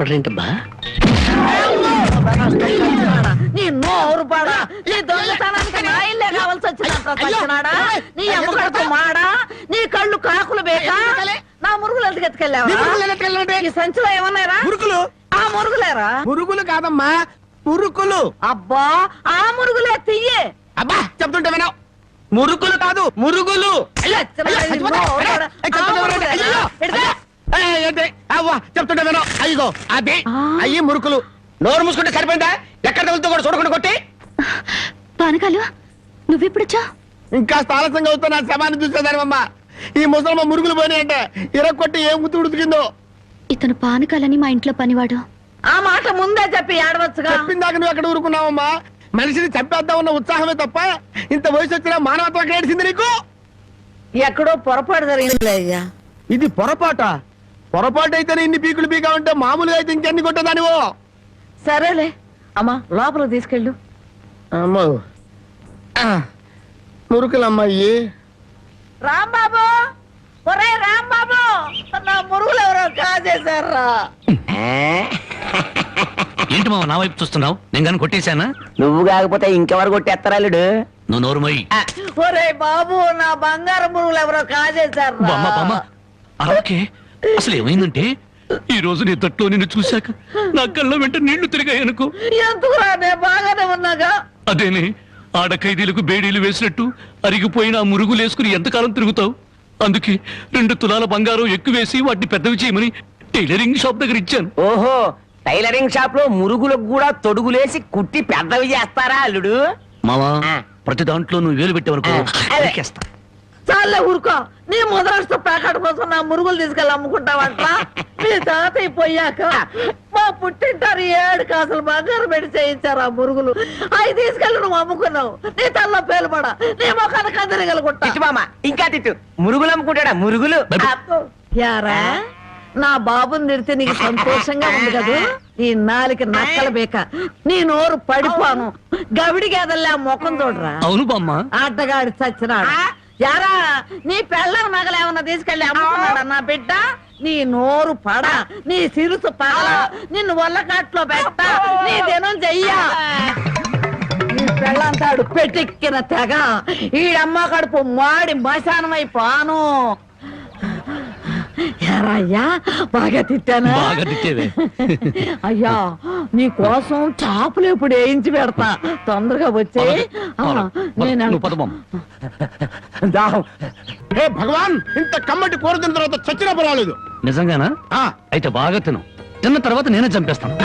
కనపడలేంటబ్బా? నీ నోరు పాడా, నీ దొంగతనానికి నా ఇల్లే కావాల్సి వచ్చినాడా? నీ అమ్మగడుపు మాడా, నీ కళ్ళు కాకులు బేకా, నా మురుగులు ఎందుకు ఎత్తుకెళ్ళావా? ఈ సంచిలో ఏమన్నారా? మురుకులు. ఆ మురుగులేరా? మురుగులు కాదమ్మా, మురుకులు. అబ్బా, ఆ మురుగులే తీయే. అబ్బా చెప్తుంటే వినవు. మురుకులు కాదు, మురుగులు. చెప్తుంటే వినవు. అయ్యో అదే అయ్యి మురుకులు. నోరు మూసుకుంటే సరిపోయిందా? ఎక్కడ తగులుతూ కూడా చూడకుండా కొట్టి. పానకాలు నువ్వెప్పుడొచ్చా? ఇంకా ఆలస్యంగా అవుతా నా శవాన్ని చూసేదానివమ్మా. ఈ ముసలమ్మ మురుగులు పోయినాయంటే ఇరగొట్టి ఏం గుర్తు ఉడికిందో. ఇతను పానకాలని మా ఇంట్లో పనివాడు. ఆ మాట ముందే చెప్పి ఏడవచ్చుగా. చెప్పిందాక నువ్వు ఎక్కడ ఊరుకున్నావమ్మా? మనిషిని చంపేద్దామన్న ఉత్సాహమే తప్ప ఇంత వయసు వచ్చినా మానవత్వం ఏడిసింది నీకు? ఎక్కడో పొరపాటు జరిగిందిలే అయ్యా. ఇది పొరపాట. పొరపాటు అయితేనే ఇన్ని పీకులు పీకా ఉంటే మామూలుగా అయితే ఇంకెన్ని కొట్టదానివో. సరేలే అమ్మా, లోపల తీసుకెళ్ళు. అమ్మో మురుకులమ్మాయి. రాంబాబు, ఒరే రాంబాబు, నా మురుగులు ఎవరో కాజేశారా? ఏంటి మావ నా వైపు చూస్తున్నావు? నేను కానీ కొట్టేశానా? నువ్వు కాకపోతే ఇంకెవరు కొట్టేస్తారాలుడు? నువ్వు నోరు మొయ్యి. ఒరే బాబు, నా బంగారు మురుగులు ఎవరో కాజేశారా? అలాగే అసలు ఏమైందంటే ఈ రోజు నీ తట్లో నిన్ను చూశాక నా కళ్ళ వెంట నీళ్లు తిరిగాయనుకో. ఎందుకురా, నేను బాగానే ఉన్నాగా. అదేనే, ఆడ ఖైదీలకు బేడీలు వేసినట్టు అరిగిపోయిన ఆ మురుగులు వేసుకుని ఎంతకాలం తిరుగుతావు? అందుకే 2 తులాల బంగారం ఎక్కువేసి వాటిని పెద్దవి చేయమని టైలరింగ్ షాప్ దగ్గర ఇచ్చాను. ఓహో, టైలరింగ్ షాప్ లో మురుగులకు కూడా తొడుగులేసి కుట్టి పెద్దవి చేస్తారా అల్లుడు? మావా, ప్రతి దాంట్లో నువ్వు వేలు పెట్టేవరకు చాలే ఊరుకో. నీ ముద్రాష్ట్ర ప్యాకెట్ కోసం నా మురుగులు తీసుకెళ్ళి అమ్ముకుంటావంట. మీ తాతయ్య పోయాక మా పుట్టింటారు 7 కాసులు బంగారం పెట్టి చేయించారు ఆ మురుగులు. అవి తీసుకెళ్ళి నువ్వు అమ్ముకున్నావు. నీ తల్ల పేలుపడా, నీ మొఖానికి అందరిగలుగుంటా. మామ ఇంకా తిట్టు. మురుగులు అమ్ముకుంటాడా? మురుగులు. యారా, నా బాబుని తిడితే నీకు సంతోషంగా ఉంది కదా? ఈ 4 నక్కల బేక, నీ నోరు పడిపోను. గవిడి గేదల్లా ముఖం చూడరా. అవును బామ్మ. ఆటగాడి చచ్చినాడు. యారా, నీ పెళ్ళం నగలు ఏమన్నా తీసుకెళ్ళి అమ్ముకున్నాడా నా బిడ్డ? నీ నోరు పడ, నీ సిరుసు పగల, నిన్ను వల్లకాట్లో పెట్ట, నీ దినం చెయ్యా. నీ పెళ్ళంతాడు పెట్టెక్కిన తెగ, ఈడమ్మ కడుపు మాడి మశానమైపోను. అయ్యా, బాగా తిట్టానా? బాగా తిట్టేవే. అయ్యా, నీ కోసం చాపులు ఇప్పుడు వేయించి పెడతా. తొందరగా వచ్చే. భగవాన్, ఇంత కమ్మటి కూర తిన్న తర్వాత చచ్చినా పర్వాలేదు. నిజంగానా? అయితే బాగా తిను. తిన్న తర్వాత నేనే చంపేస్తాను.